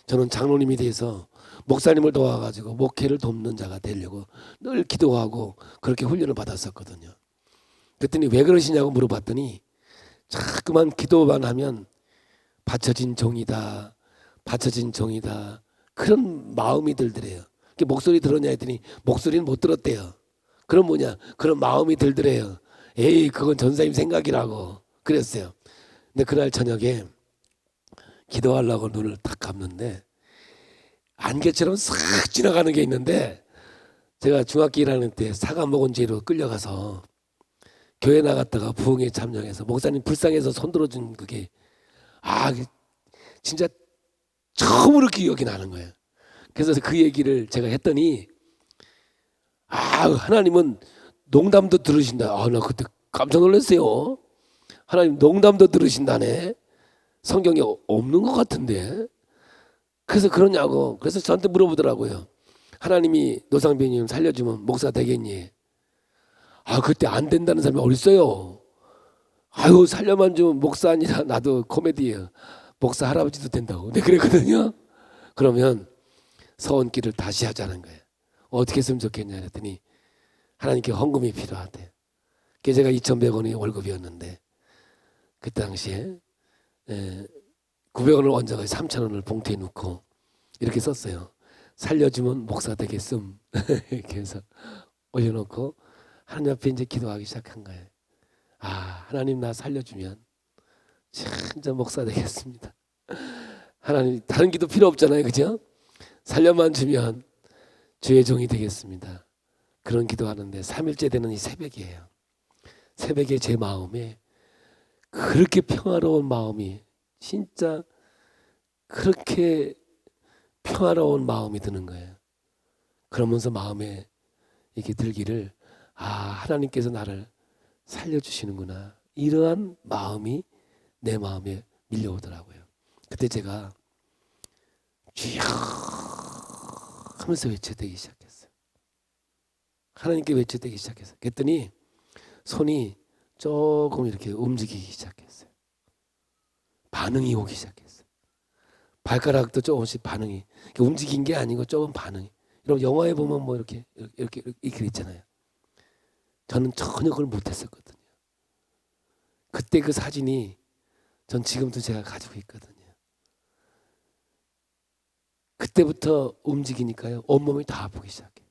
저는 장로님이 돼서 목사님을 도와가지고 목회를 돕는 자가 되려고 늘 기도하고 그렇게 훈련을 받았었거든요. 그랬더니 왜 그러시냐고 물어봤더니 자꾸만 기도만 하면 받쳐진 종이다, 받쳐진 종이다, 그런 마음이 들더래요. 목소리 들었냐 했더니 목소리는 못 들었대요. 그럼 뭐냐, 그런 마음이 들더래요. 에이 그건 전사님 생각이라고 그랬어요. 근데 그날 저녁에 기도하려고 눈을 딱 감는데 안개처럼 싹 지나가는 게 있는데, 제가 중학교 1학년 때 사과 먹은 죄로 끌려가서 교회 나갔다가 부흥회 참여해서 목사님 불쌍해서 손들어준 그게 진짜 처음으로 기억이 나는 거예요. 그래서 그 얘기를 제가 했더니 하나님은 농담도 들으신다. 나 그때 깜짝 놀랐어요. 하나님 농담도 들으신다네. 성경에 없는 것 같은데. 그래서 그러냐고. 그래서 저한테 물어보더라고요. 하나님이 노상병님 살려주면 목사 되겠니? 그때 안 된다는 사람이 어딨어요. 살려만 주면 목사 아니라 나도 코미디예요. 목사 할아버지도 된다고. 네, 그랬거든요. 그러면 서원길을 다시 하자는 거예요. 어떻게 했으면 좋겠냐 했더니 하나님께 헌금이 필요하대. 그게 제가 2,100원이 월급이었는데 그때 당시에 900원을 얹어서 3,000원을 봉투에 넣고 이렇게 썼어요. 살려주면 목사 되겠음. 이렇게 해서 올려놓고 하나님 앞에 이제 기도하기 시작한 거예요. 아, 하나님 나 살려주면 진짜 목사 되겠습니다. 하나님 다른 기도 필요 없잖아요, 그죠? 살려만 주면 주의 종이 되겠습니다. 그런 기도하는데 3일째 되는 이 새벽이에요. 새벽에 제 마음에 그렇게 평화로운 마음이, 진짜 그렇게 평화로운 마음이 드는 거예요. 그러면서 마음에 이렇게 들기를, 아, 하나님께서 나를 살려주시는구나, 이러한 마음이 내 마음에 밀려오더라고요. 그때 제가 주여 하면서 외쳐대기 시작했어요. 하나님께 외쳐대기 시작했어요. 그랬더니 손이 조금 이렇게 움직이기 시작했어요. 반응이 오기 시작했어요. 발가락도 조금씩 반응이, 움직인 게 아니고 조금 반응이. 여러분 영화에 보면 뭐 이렇게 있잖아요. 저는 전혀 그걸 못했었거든요. 그때 그 사진이 전 지금도 제가 가지고 있거든요. 그때부터 움직이니까요, 온몸이 다 아프기 시작해요.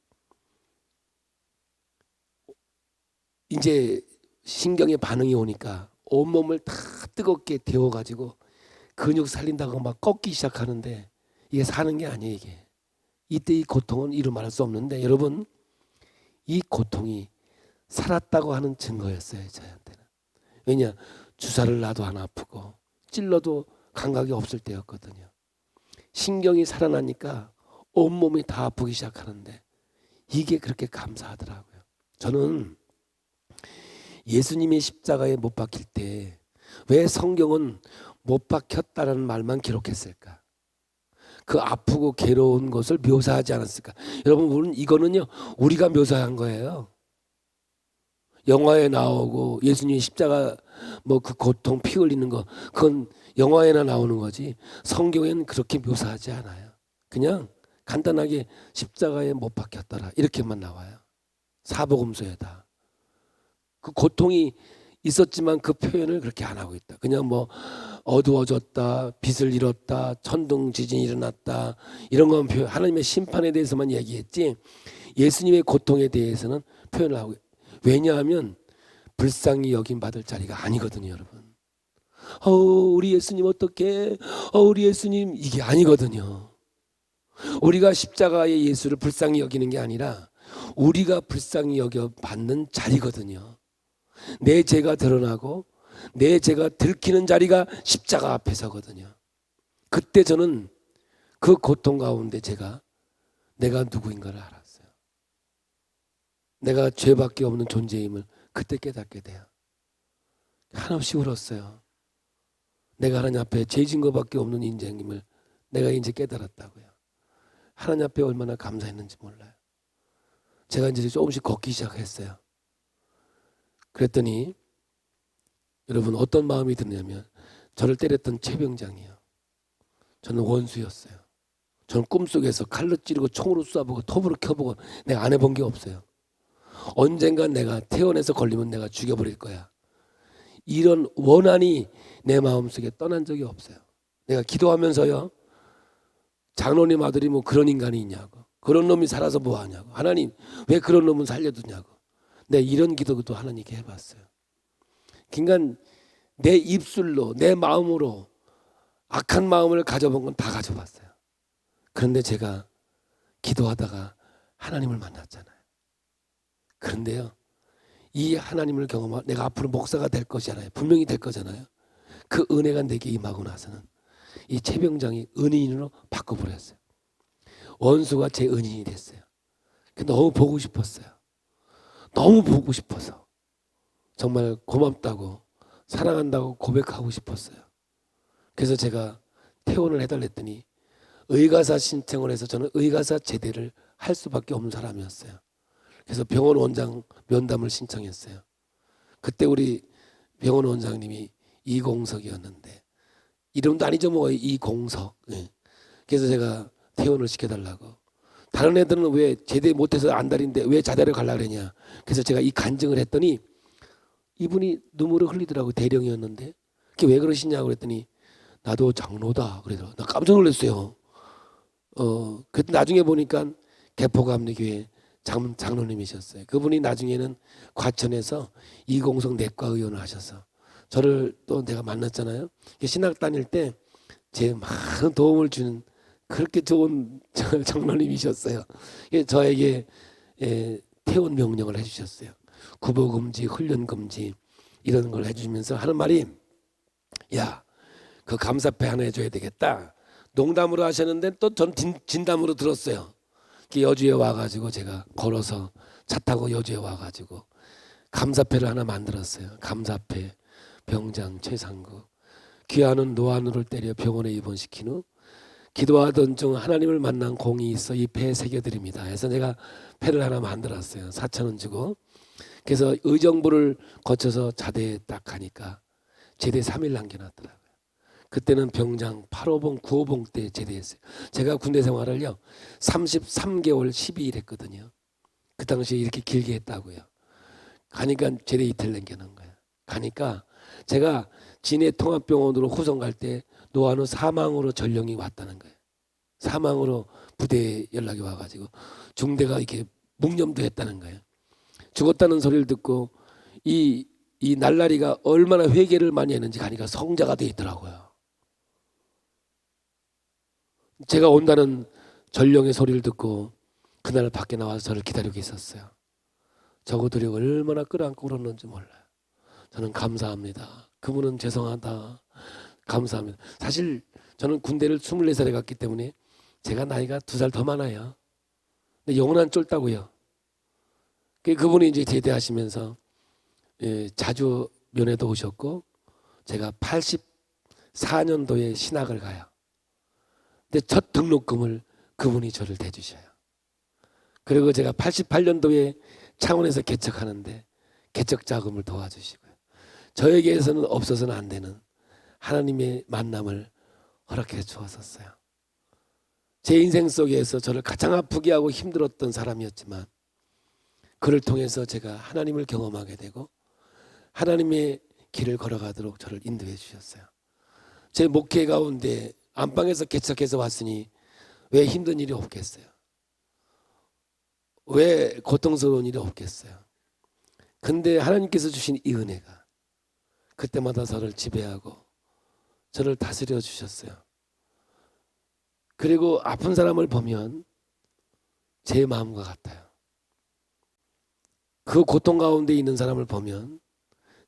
이제 신경에 반응이 오니까 온몸을 다 뜨겁게 데워가지고 근육 살린다고 막 꺾기 시작하는데 이게 사는 게 아니에요. 이게 이때 이 고통은 이루 말할 수 없는데, 여러분 이 고통이 살았다고 하는 증거였어요, 저한테는. 왜냐, 주사를 놔도 안 아프고 찔러도 감각이 없을 때였거든요. 신경이 살아나니까 온몸이 다 아프기 시작하는데 이게 그렇게 감사하더라고요. 저는 예수님이 십자가에 못 박힐 때 왜 성경은 못 박혔다는 말만 기록했을까? 그 아프고 괴로운 것을 묘사하지 않았을까? 여러분, 이거는요, 우리가 묘사한 거예요. 영화에 나오고 예수님이 십자가 뭐 그 고통 피 흘리는 거, 그건 영화에나 나오는 거지 성경에는 그렇게 묘사하지 않아요. 그냥 간단하게 십자가에 못 박혔더라 이렇게만 나와요. 사복음서에다. 그 고통이 있었지만 그 표현을 그렇게 안 하고 있다. 그냥 뭐 어두워졌다, 빛을 잃었다, 천둥 지진이 일어났다, 이런 건 표현, 하나님의 심판에 대해서만 얘기했지 예수님의 고통에 대해서는 표현을 하고. 왜냐하면 불쌍히 여김 받을 자리가 아니거든요, 여러분. 우리 예수님 어떡해? 우리 예수님, 이게 아니거든요. 우리가 십자가의 예수를 불쌍히 여기는 게 아니라 우리가 불쌍히 여겨 받는 자리거든요. 내 죄가 드러나고 내 죄가 들키는 자리가 십자가 앞에서거든요. 그때 저는 그 고통 가운데 내가 누구인가를 알았어요. 내가 죄밖에 없는 존재임을 그때 깨닫게 돼요. 한없이 울었어요. 내가 하나님 앞에 죄진 것밖에 없는 인생임을 내가 이제 깨달았다고요. 하나님 앞에 얼마나 감사했는지 몰라요. 제가 이제 조금씩 걷기 시작했어요. 그랬더니 여러분 어떤 마음이 드냐면, 저를 때렸던 최병장이요, 저는 원수였어요. 저는 꿈속에서 칼로 찌르고 총으로 쏴보고 톱으로 켜보고 내가 안 해본 게 없어요. 언젠가 내가 태어나서 걸리면 내가 죽여버릴 거야, 이런 원한이 내 마음속에 떠난 적이 없어요. 내가 기도하면서요, 장로님 아들이 뭐 그런 인간이 있냐고, 그런 놈이 살아서 뭐 하냐고, 하나님 왜 그런 놈은 살려두냐고, 내 이런 기도도 하나님께 해봤어요. 그러니까 내 입술로 내 마음으로 악한 마음을 가져본 건 다 가져봤어요. 그런데 제가 기도하다가 하나님을 만났잖아요. 그런데요, 이 하나님을 경험하, 내가 앞으로 목사가 될 것이잖아요. 분명히 될 거잖아요. 그 은혜가 내게 임하고 나서는 이 최병장이 은인으로 바꿔버렸어요. 원수가 제 은인이 됐어요. 너무 보고 싶었어요. 너무 보고 싶어서 정말 고맙다고 사랑한다고 고백하고 싶었어요. 그래서 제가 퇴원을 해달랬더니 의가사 신청을 해서 저는 의가사 제대를 할 수밖에 없는 사람이었어요. 그래서 병원 원장 면담을 신청했어요. 그때 우리 병원 원장님이 이공석이었는데, 이름도 아니죠 뭐, 이공석. 네. 그래서 제가 퇴원을 시켜달라고. 다른 애들은 왜 제대 못해서 안달인데 왜 자대를 가려고 그러냐. 그래서 제가 이 간증을 했더니 이분이 눈물을 흘리더라고요. 대령이었는데. 그게 왜 그러시냐고 그랬더니 나도 장로다 그러더라고요. 나 깜짝 놀랐어요. 그때 나중에 보니까 개포감리교회 장로님이셨어요. 그분이 나중에는 과천에서 이공성 내과 의원을 하셔서 저를 또 내가 만났잖아요. 신학 다닐 때 제 많은 도움을 주는 그렇게 좋은 장로님이셨어요. 저에게 퇴원 명령을 해주셨어요. 구보금지, 훈련금지 이런 걸 해주시면서 하는 말이 야, 그 감사패 하나 해줘야 되겠다. 농담으로 하셨는데 또 전 진담으로 들었어요. 여주에 와가지고 제가 걸어서 차 타고 여주에 와가지고 감사패를 하나 만들었어요. 감사패 병장 최상구 귀하는 노안으로 때려 병원에 입원시킨 후 기도하던 중 하나님을 만난 공이 있어 이 패에 새겨드립니다. 그래서 제가 패를 하나 만들었어요. 4,000원 주고. 그래서 의정부를 거쳐서 자대에 딱 가니까 제대 3일 남겨놨더라고요. 그때는 병장 8호봉 9호봉 때 제대했어요. 제가 군대 생활을요 33개월 12일 했거든요. 그 당시에 이렇게 길게 했다고요. 가니까 제대 이틀 남겨놓은 거예요. 가니까 제가 진해 통합병원으로 후송 갈 때 노안후 사망으로 전령이 왔다는 거예요. 사망으로 부대에 연락이 와가지고 중대가 이렇게 묵념도 했다는 거예요. 죽었다는 소리를 듣고 이 날라리가 얼마나 회개를 많이 했는지 가니까 성자가 돼 있더라고요. 제가 온다는 전령의 소리를 듣고 그날 밖에 나와서 저를 기다리고 있었어요. 저거들이 얼마나 끌어안고 그러는지 몰라요. 저는 감사합니다. 그분은 죄송하다. 감사합니다. 사실 저는 군대를 24살에 갔기 때문에 제가 나이가 2살 더 많아요. 근데 영원한 쫄다고요. 그분이 이제 제대하시면서 자주 면회도 오셨고 제가 84년도에 신학을 가요. 근데 첫 등록금을 그분이 저를 대주셔요. 그리고 제가 88년도에 창원에서 개척하는데 개척 자금을 도와주시고요. 저에게서는 없어서는 안 되는 하나님의 만남을 허락해 주었었어요. 제 인생 속에서 저를 가장 아프게 하고 힘들었던 사람이었지만 그를 통해서 제가 하나님을 경험하게 되고 하나님의 길을 걸어가도록 저를 인도해 주셨어요. 제 목회 가운데 안방에서 개척해서 왔으니 왜 힘든 일이 없겠어요? 왜 고통스러운 일이 없겠어요? 근데 하나님께서 주신 이 은혜가 그때마다 저를 지배하고 저를 다스려 주셨어요. 그리고 아픈 사람을 보면 제 마음과 같아요. 그 고통 가운데 있는 사람을 보면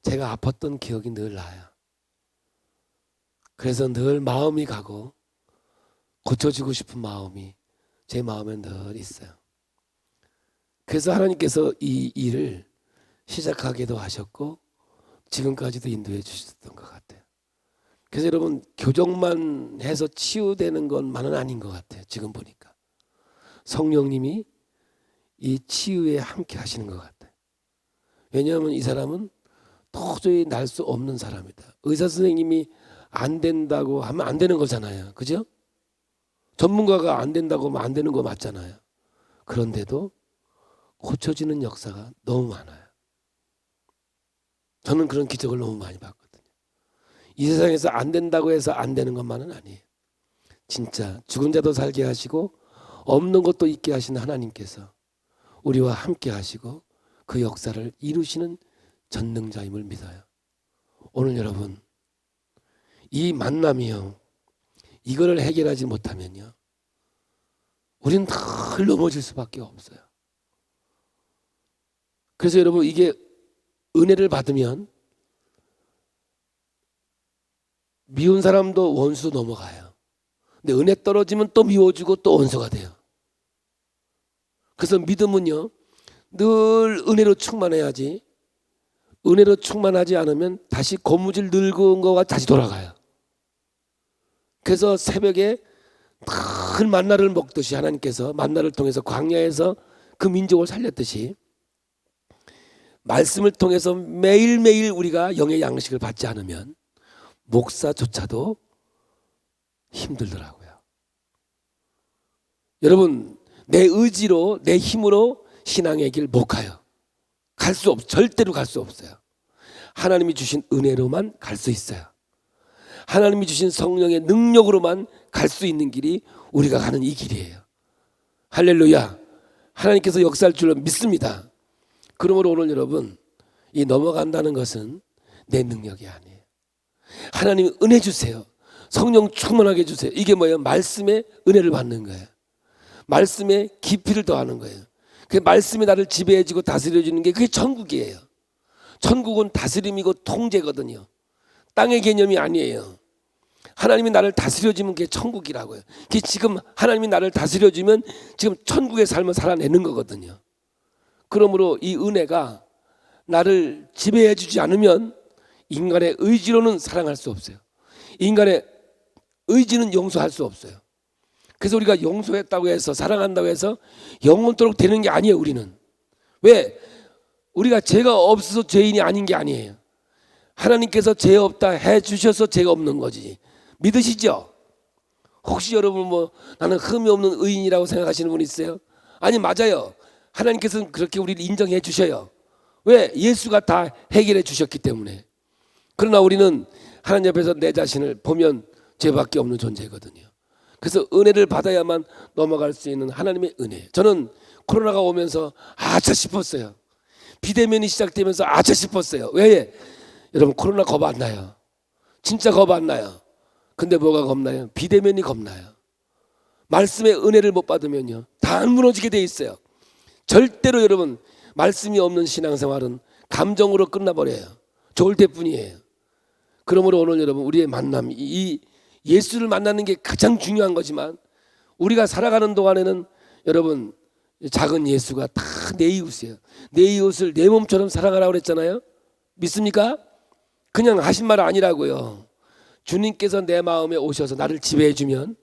제가 아팠던 기억이 늘 나요. 그래서 늘 마음이 가고 고쳐주고 싶은 마음이 제 마음에 늘 있어요. 그래서 하나님께서 이 일을 시작하기도 하셨고 지금까지도 인도해 주셨던 것 같아요. 그래서 여러분 교정만 해서 치유되는 것만은 아닌 것 같아요. 지금 보니까 성령님이 이 치유에 함께 하시는 것 같아요. 왜냐하면 이 사람은 도저히 날 수 없는 사람이다. 의사 선생님이 안 된다고 하면 안 되는 거잖아요. 그죠? 전문가가 안 된다고 하면 안 되는 거 맞잖아요. 그런데도 고쳐지는 역사가 너무 많아요. 저는 그런 기적을 너무 많이 봤거든요. 이 세상에서 안 된다고 해서 안 되는 것만은 아니에요. 진짜 죽은 자도 살게 하시고 없는 것도 있게 하시는 하나님께서 우리와 함께 하시고 그 역사를 이루시는 전능자임을 믿어요. 오늘 여러분 이 만남이요. 이거를 해결하지 못하면요. 우리는 늘 넘어질 수밖에 없어요. 그래서 여러분 이게 은혜를 받으면 미운 사람도 원수 넘어가요. 근데 은혜 떨어지면 또 미워지고 또 원수가 돼요. 그래서 믿음은요. 늘 은혜로 충만해야지 은혜로 충만하지 않으면 다시 고무줄 늙은 거가 다시 돌아가요. 그래서 새벽에 늘 만나를 먹듯이 하나님께서 만나를 통해서 광야에서 그 민족을 살렸듯이 말씀을 통해서 매일매일 우리가 영의 양식을 받지 않으면 목사조차도 힘들더라고요. 여러분 내 의지로 내 힘으로 신앙의 길 못 가요. 갈 수 없어요. 절대로 갈 수 없어요. 하나님이 주신 은혜로만 갈 수 있어요. 하나님이 주신 성령의 능력으로만 갈 수 있는 길이 우리가 가는 이 길이에요. 할렐루야. 하나님께서 역사할 줄로 믿습니다. 그러므로 오늘 여러분, 이 넘어간다는 것은 내 능력이 아니에요. 하나님 은혜 주세요. 성령 충만하게 주세요. 이게 뭐예요? 말씀의 은혜를 받는 거예요. 말씀의 깊이를 더하는 거예요. 그 말씀이 나를 지배해주고 다스려주는 게 그게 천국이에요. 천국은 다스림이고 통제거든요. 땅의 개념이 아니에요. 하나님이 나를 다스려주면 그게 천국이라고요. 그게 지금 하나님이 나를 다스려주면 지금 천국의 삶을 살아내는 거거든요. 그러므로 이 은혜가 나를 지배해주지 않으면 인간의 의지로는 사랑할 수 없어요. 인간의 의지는 용서할 수 없어요. 그래서 우리가 용서했다고 해서 사랑한다고 해서 영원토록 되는 게 아니에요. 우리는 왜? 우리가 죄가 없어서 죄인이 아닌 게 아니에요. 하나님께서 죄 없다 해주셔서 죄가 없는 거지. 믿으시죠? 혹시 여러분 뭐 나는 흠이 없는 의인이라고 생각하시는 분 있어요? 아니, 맞아요. 하나님께서는 그렇게 우리를 인정해 주셔요. 왜? 예수가 다 해결해 주셨기 때문에. 그러나 우리는 하나님 앞에서 내 자신을 보면 죄밖에 없는 존재거든요. 그래서 은혜를 받아야만 넘어갈 수 있는 하나님의 은혜. 저는 코로나가 오면서 아차 싶었어요. 비대면이 시작되면서 아차 싶었어요. 왜? 여러분, 코로나 겁 안 나요. 진짜 겁 안 나요. 근데 뭐가 겁나요? 비대면이 겁나요. 말씀의 은혜를 못 받으면요, 다 무너지게 돼 있어요. 절대로 여러분, 말씀이 없는 신앙생활은 감정으로 끝나버려요. 좋을 때뿐이에요. 그러므로 오늘 여러분, 우리의 만남, 이 예수를 만나는 게 가장 중요한 거지만 우리가 살아가는 동안에는 여러분, 작은 예수가 다 내 이웃이에요. 내 이웃을 내 몸처럼 사랑하라고 그랬잖아요. 믿습니까? 그냥 하신 말 아니라고요. 주님께서 내 마음에 오셔서 나를 지배해 주면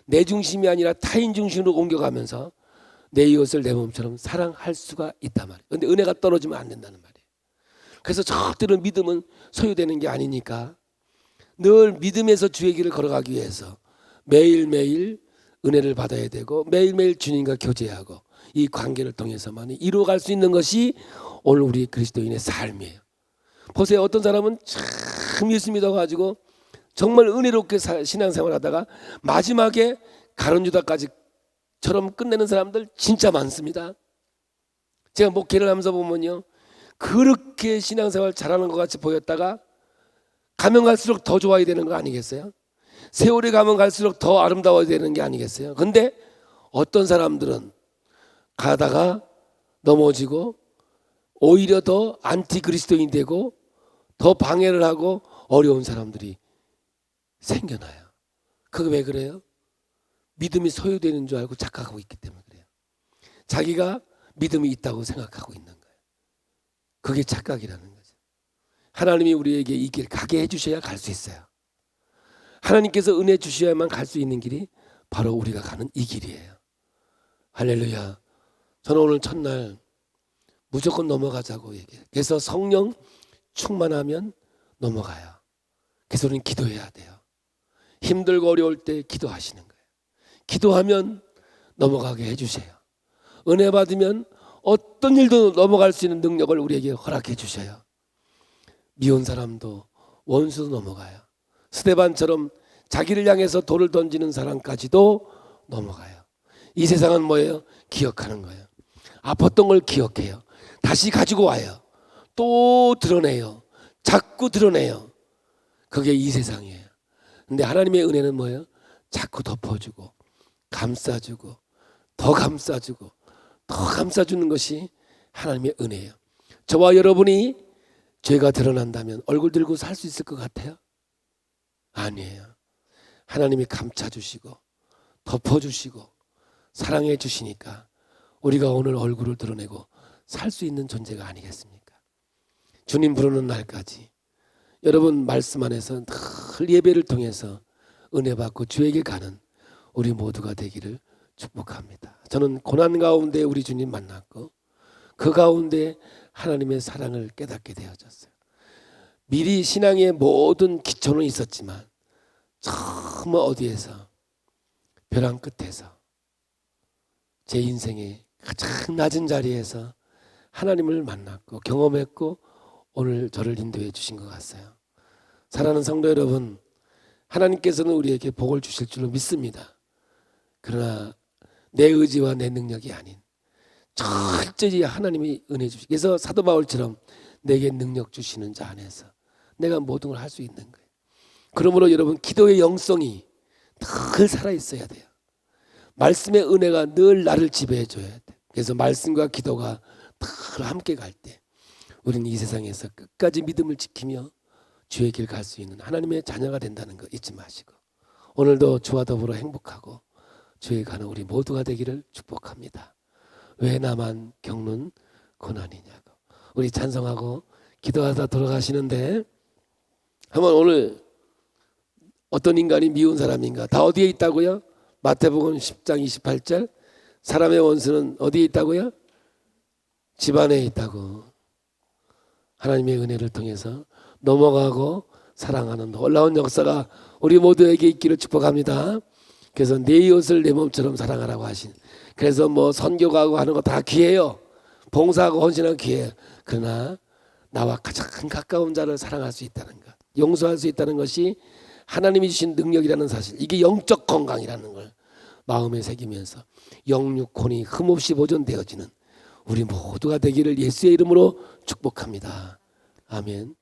내 중심이 아니라 타인 중심으로 옮겨가면서 내 이웃을 내 몸처럼 사랑할 수가 있단 말이에요. 그런데 은혜가 떨어지면 안 된다는 말이에요. 그래서 절대로 믿음은 소유되는 게 아니니까 늘 믿음에서 주의 길을 걸어가기 위해서 매일매일 은혜를 받아야 되고 매일매일 주님과 교제하고 이 관계를 통해서만 이루어갈 수 있는 것이 오늘 우리 그리스도인의 삶이에요. 보세요. 어떤 사람은 참 예수 믿어가지고 정말 은혜롭게 신앙생활 하다가 마지막에 가룟 유다까지처럼 끝내는 사람들 진짜 많습니다. 제가 목회를 하면서 보면요, 그렇게 신앙생활 잘하는 것 같이 보였다가 가면 갈수록 더 좋아야 되는 거 아니겠어요? 세월이 가면 갈수록 더 아름다워야 되는 게 아니겠어요? 근데 어떤 사람들은 가다가 넘어지고 오히려 더 안티 그리스도인이 되고 더 방해를 하고 어려운 사람들이 생겨나요. 그게 왜 그래요? 믿음이 소유되는 줄 알고 착각하고 있기 때문에 그래요. 자기가 믿음이 있다고 생각하고 있는 거예요. 그게 착각이라는 거죠. 하나님이 우리에게 이 길 가게 해주셔야 갈 수 있어요. 하나님께서 은혜 주셔야만 갈 수 있는 길이 바로 우리가 가는 이 길이에요. 할렐루야. 저는 오늘 첫날 무조건 넘어가자고 얘기해요. 그래서 성령 충만하면 넘어가요. 그래서 우리는 기도해야 돼요. 힘들고 어려울 때 기도하시는 거예요. 기도하면 넘어가게 해주세요. 은혜 받으면 어떤 일도 넘어갈 수 있는 능력을 우리에게 허락해 주셔요. 미운 사람도 원수도 넘어가요. 스데반처럼 자기를 향해서 돌을 던지는 사람까지도 넘어가요. 이 세상은 뭐예요? 기억하는 거예요. 아팠던 걸 기억해요. 다시 가지고 와요. 또 드러내요. 자꾸 드러내요. 그게 이 세상이에요. 근데 하나님의 은혜는 뭐예요? 자꾸 덮어주고 감싸주고 더 감싸주고 더 감싸주는 것이 하나님의 은혜예요. 저와 여러분이 죄가 드러난다면 얼굴 들고 살 수 있을 것 같아요? 아니에요. 하나님이 감싸주시고 덮어주시고 사랑해 주시니까 우리가 오늘 얼굴을 드러내고 살 수 있는 존재가 아니겠습니까? 주님 부르는 날까지 여러분 말씀 안에서 늘 예배를 통해서 은혜 받고 주에게 가는 우리 모두가 되기를 축복합니다. 저는 고난 가운데 우리 주님 만났고 그 가운데 하나님의 사랑을 깨닫게 되어졌어요. 미리 신앙의 모든 기초는 있었지만 처음 어디에서 벼랑 끝에서 제 인생의 가장 낮은 자리에서 하나님을 만났고 경험했고 오늘 저를 인도해 주신 것 같아요. 사랑하는 성도 여러분, 하나님께서는 우리에게 복을 주실 줄로 믿습니다. 그러나 내 의지와 내 능력이 아닌 철저히 하나님이 은혜 주시고, 그래서 사도 바울처럼 내게 능력 주시는 자 안에서 내가 모든 걸 할 수 있는 거예요. 그러므로 여러분, 기도의 영성이 늘 살아있어야 돼요. 말씀의 은혜가 늘 나를 지배해 줘야 돼. 그래서 말씀과 기도가 늘 함께 갈 때 우리는 이 세상에서 끝까지 믿음을 지키며 주의 길 갈 수 있는 하나님의 자녀가 된다는 거 잊지 마시고, 오늘도 주와 더불어 행복하고 주에 가는 우리 모두가 되기를 축복합니다. 왜 나만 겪는 고난이냐고. 우리 찬송하고 기도하다 돌아가시는데, 한번 오늘 어떤 인간이 미운 사람인가? 다 어디에 있다고요? 마태복음 10장 28절, 사람의 원수는 어디에 있다고요? 집안에 있다고. 하나님의 은혜를 통해서 넘어가고 사랑하는 놀라운 역사가 우리 모두에게 있기를 축복합니다. 그래서 내 이웃을 내 몸처럼 사랑하라고 하신, 그래서 뭐 선교 가고 하는 거 다 귀해요. 봉사하고 헌신하고 귀해요. 그러나 나와 가장 가까운 자를 사랑할 수 있다는 것, 용서할 수 있다는 것이 하나님이 주신 능력이라는 사실, 이게 영적 건강이라는 걸 마음에 새기면서 영육혼이 흠없이 보존되어지는 우리 모두가 되기를 예수의 이름으로 축복합니다. 아멘.